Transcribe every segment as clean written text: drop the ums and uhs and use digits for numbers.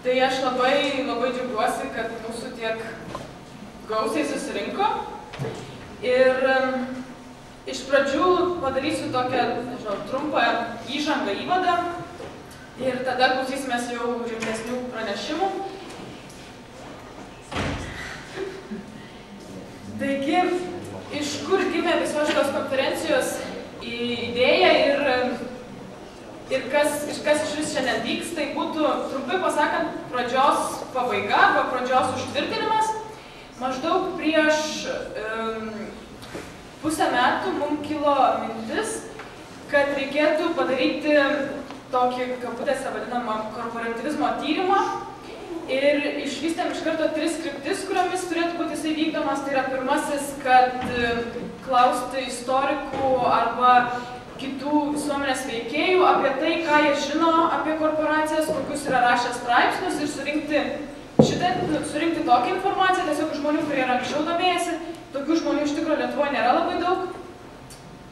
Tai aš labai džiaugiuosi, kad mūsų tiek gausiai susirinko. Ir iš pradžių padarysiu tokią, nežinau, trumpą įžangą įvadą ir tada klausysimės jau rimtesnių pranešimų. Taigi, iš kur gimė visos šios konferencijos idėja ir kas iš vis šiandien vyks, tai būtų, trumpai pasakant, pradžios pabaiga arba pradžios užtvirtinimas. Maždaug prieš pusę metų mums kilo mintis, kad reikėtų padaryti tokį, kabutėse vadinamą, korporatyvizmo tyrimą. Ir išvystėm iš karto 3 kryptis, kuriomis turėtų būti jisai vykdomas. Tai yra pirmasis, kad klausti istorikų arba kitų visuomenės veikėjų apie tai, ką jie žino apie korporacijas, kokius yra rašę straipsnius ir surinkti tokią informaciją, tiesiog žmonių, kurie yra anksčiau domėjasi. Tokių žmonių iš tikrųjų Lietuvoje nėra labai daug.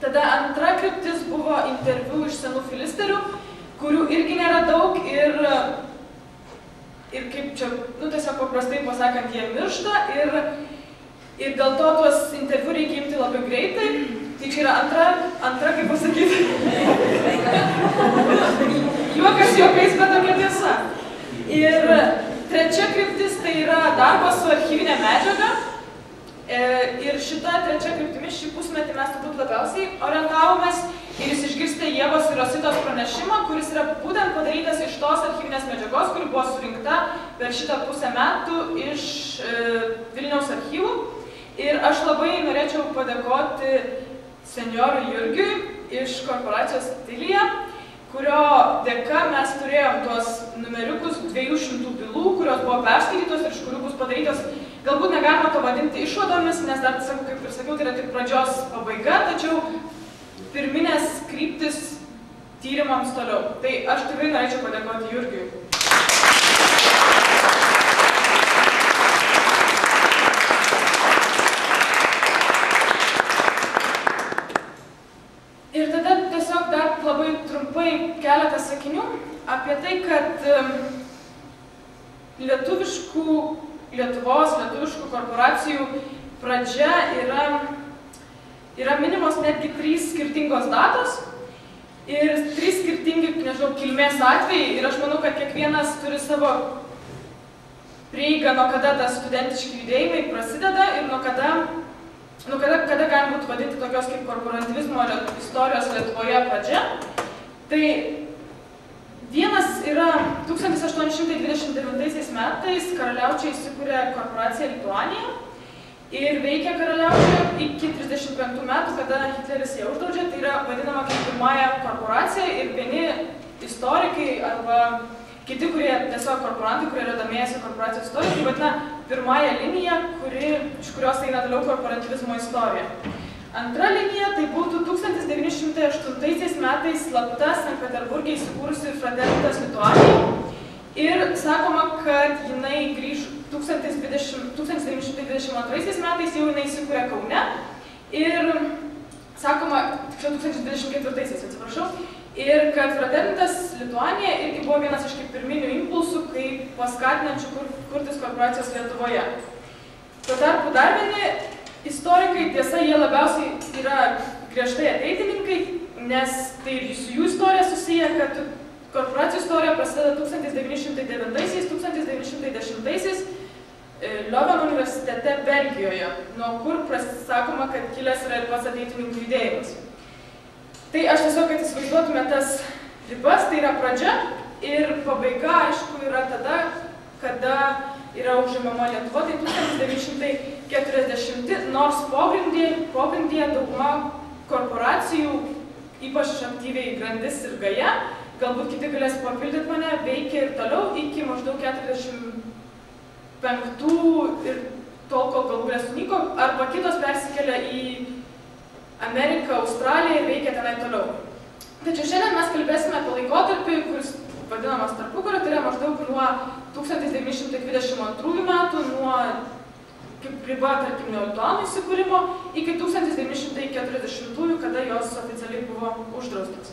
Tada antra kryptis buvo interviu iš senų filisterių, kurių irgi nėra daug ir kaip čia, tiesiog paprastai pasakant, jie miršta ir dėl to tuos interviu reikia imti labai greitai. Tai čia yra antra, kaip pasakyti, juokas juokais, bet tokia tiesa. Ir trečia kryptis tai yra darbas su archyvinė medžiaga. Ir šita trečia kryptimis šį pusmetį mes turbūt labiausiai orientavomės ir jūs išgirsite Ievos ir Rositos pranešimą, kuris yra būtent padarytas iš tos archyvinės medžiagos, kuri buvo surinkta per šitą pusę metų iš Vilniaus archyvų. Ir aš labai norėčiau padėkoti senjorui Jurgiui iš korporacijos Tilija, kurio dėka mes turėjom tuos numeriukus 200 bylų, kurios buvo perskaitytos ir iš kurių bus padarytos, galbūt negalima to vadinti išvadomis, nes dar, kaip ir sakiau, tai yra tik pradžios pabaiga, tačiau pirminės kryptis tyrimams toliau. Tai aš tikrai norėčiau padėkoti Jurgiui. Ir tada tiesiog dar labai trumpai keletą sakinių apie tai, kad Lietuvos lietuviškų korporacijų pradžia yra minimos netgi 3 skirtingos datos ir 3 skirtingi, nežinau, kilmės atvejai. Ir aš manau, kad kiekvienas turi savo prieigą, nuo kada tas studentiški judėjimai prasideda ir nuo kada gali būti vadinti tokios kaip korporatyvizmo istorijos Lietuvoje pradžia. Tai vienas yra 1829 metais Karaliaučiuje įsikūrė korporacija Lituanija ir veikia Karaliaučiuje iki 35 metų, kada Hitleris ją uždraudžia. Tai yra vadinama kaip pirmąja korporacija ir vieni istorikai arba kiti, kurie tiesiog korporantai, kurie yra domėjęsi korporacijos istoriją, tai vadina pirmąją liniją, iš kurios eina toliau korporatyvizmo istorija. Antra linija tai būtų 1908 metais slapta Sankt Peterburge įsikūrusi Fraternitas Lituanija. Ir sakoma, kad jinai grįž 1922 metais jau jinai įsikūrė Kaune. Ir sakoma, tiksliau 1924, atsiprašau. Ir kad Fraternitas Lituanija irgi buvo vienas iš pirminių impulsų, kaip paskatinančių kurtis korporacijos Lietuvoje. Tuo tarpu dar vieni istorikai, tiesa, jie labiausiai yra griežtai ateitininkai, nes tai ir su jų istorija susiję, kad korporacijų istorija prasideda 1909–1910 Lioveno universitete Belgijoje, nuo kur sakoma, kad kilęs yra ir pats ateitininkų judėjimas. Tai aš tiesiog, kad įsivaizduotume tas ribas, tai yra pradžia ir pabaiga, aišku, yra tada, kada yra užimama Lietuva, tai 1940, nors pogrindyje dauguma korporacijų, ypač aktyviai Grandis ir Gaja, galbūt kiti galės papildyti mane, veikia ir toliau iki maždaug 45 ir tol, kol galų galės sunyko, arba kitos persikelia į Ameriką, Australiją ir veikia tenai toliau. Tačiau šiandien mes kalbėsime apie laikotarpį, kuris vadinamas tarpukario, tai yra maždaug nuo 1922 metų, nuo kaip riba, tarkim, Lituanų įsikūrimo, iki 1940, kada jos oficialiai buvo uždraustos.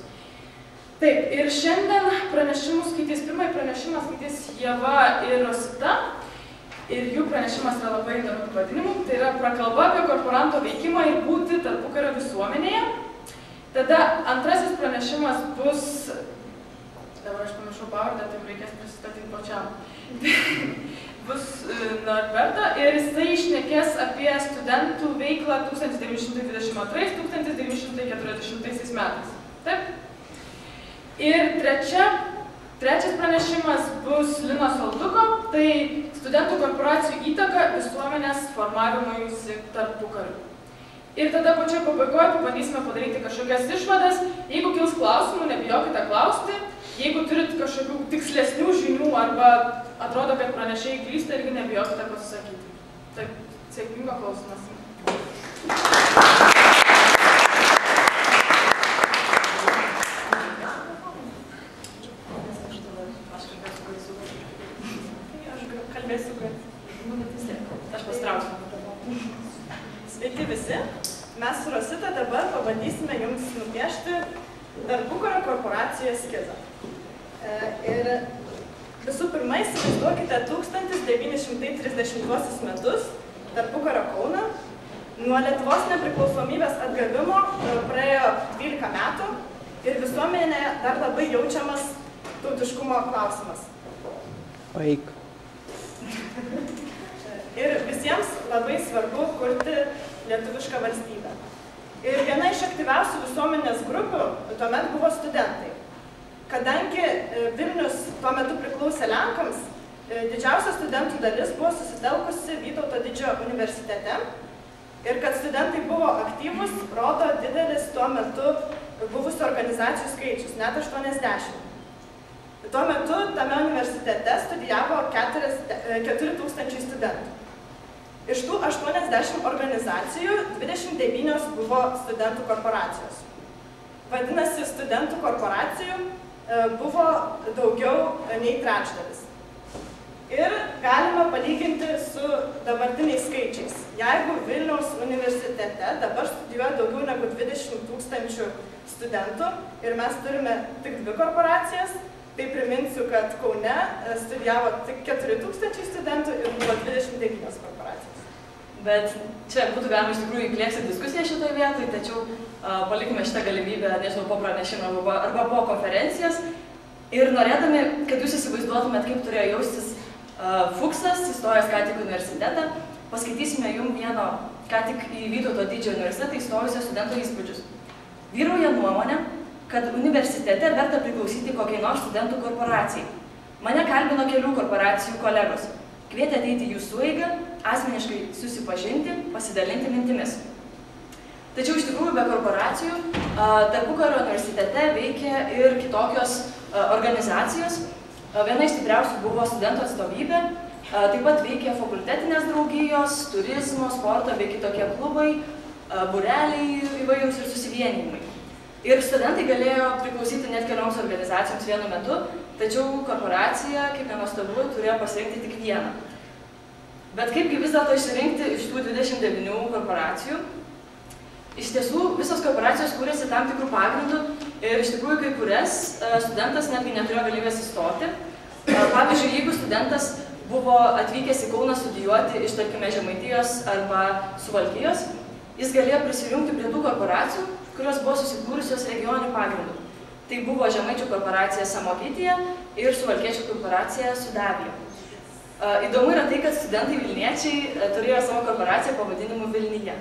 Taip, ir šiandien pranešimus skaitys, pirmąjį pranešimą skaitys Ieva ir Rosita. Ir jų pranešimas yra labai įdomių pavadinimų. Tai yra prakalba apie korporanto veikimą ir būtį tarpukario visuomenėje. Tada antrasis pranešimas bus, dabar aš pamiršau pavardę, tai reikės prisistatyti pačiam. Bus Norberta ir jisai šnekės apie studentų veiklą 1922–1940 metais. Taip? Ir trečias pranešimas bus Linos Alduko, tai studentų korporacijų įtaka visuomenės formavimuisi tarpukariu. Ir tada pačioje pabaigoje pabandysime padaryti kažkokias išvadas. Jeigu kils klausimų, nebijokite klausti. Jeigu turit kažkokių tikslesnių žinių arba atrodo, kad pranešėjai klysta, irgi nebijokite pasisakyti. Taip, sėkmingo klausimas. Aš pastrausiu. Sveiki visi. Mes su Rosita dabar pabandysime jums nupiešti tarpukario korporacijos eskizą. Ir visų pirma, įsivaizduokite 1930 metus tarpukario Kauną. Nuo Lietuvos nepriklausomybės atgavimo praėjo 12 metų ir visuomenėje dar labai jaučiamas tautiškumo klausimas. Paik. Ir visiems labai svarbu kurti lietuvišką valstybę. Ir viena iš aktyviausių visuomenės grupių tuomet buvo studentai. Kadangi Vilnius tuo metu priklausė Lenkams, didžiausia studentų dalis buvo susitelkusi Vytauto didžiojo universitete. Ir kad studentai buvo aktyvus, rodo didelis tuo metu buvusių organizacijų skaičius, net 80. Tuo metu tame universitete studijavo 4000 studentų. Iš tų 80 organizacijų 29 buvo studentų korporacijos. Vadinasi, studentų korporacijų buvo daugiau nei trečdalis. Ir galime palyginti su dabartiniais skaičiais. Jeigu Vilniaus universitete dabar studijuoja daugiau negu 20 000 studentų ir mes turime tik 2 korporacijas, tai priminsiu, kad Kaune studijavo tik 4000 studentų ir buvo 29 korporacijos. Bet čia būtų galima iš tikrųjų įplėsti diskusiją šitoje vietoje, tačiau palikime šitą galimybę, nežinau, po pranešimo arba po konferencijos. Ir norėdami, kad jūs įsivaizduotumėt, kaip turėjo jaustis Fuksas, įstojęs ką tik universitetą, paskaitysime jums vieno ką tik į Vytauto didžiojo universitetą įstojusio studento įspūdžius. Vyrauja nuomonė, kad universitete verta priklausyti kokiai nors studentų korporacijai. Mane kalbino kelių korporacijų kolegos. Kvietė ateiti į jų sueigą, asmeniškai susipažinti, pasidalinti mintimis. Tačiau iš tikrųjų be korporacijų tarpukario universitete veikia ir kitokios organizacijos. Viena iš stipriausių buvo studentų atstovybė, taip pat veikia fakultetinės draugijos, turizmo, sporto bei kitokie klubai, būreliai įvairūs ir susivienijimai. Ir studentai galėjo priklausyti net kelioms organizacijoms vienu metu, tačiau korporacija, kaip nenuostabu, turėjo pasirinkti tik vieną. Bet kaipgi vis dėlto išsirinkti iš tų 29 korporacijų? Iš tiesų, visos korporacijos kūrėsi tam tikrų pagrindų ir iš tikrųjų kai kurias studentas netgi neturėjo galimybės įstoti. Pavyzdžiui, jeigu studentas buvo atvykęs į Kauną studijuoti iš, tarkime, Žemaitijos arba Suvalkijos, jis galėjo prisijungti prie tų korporacijų, kurios buvo susikūrusios regioninių pagrindų. Tai buvo Žemaičių korporacija Samokytija ir Suvalkiečių korporacija Sudavija. Įdomu yra tai, kad studentai Vilniečiai turėjo savo korporaciją pavadinimu Vilnyje.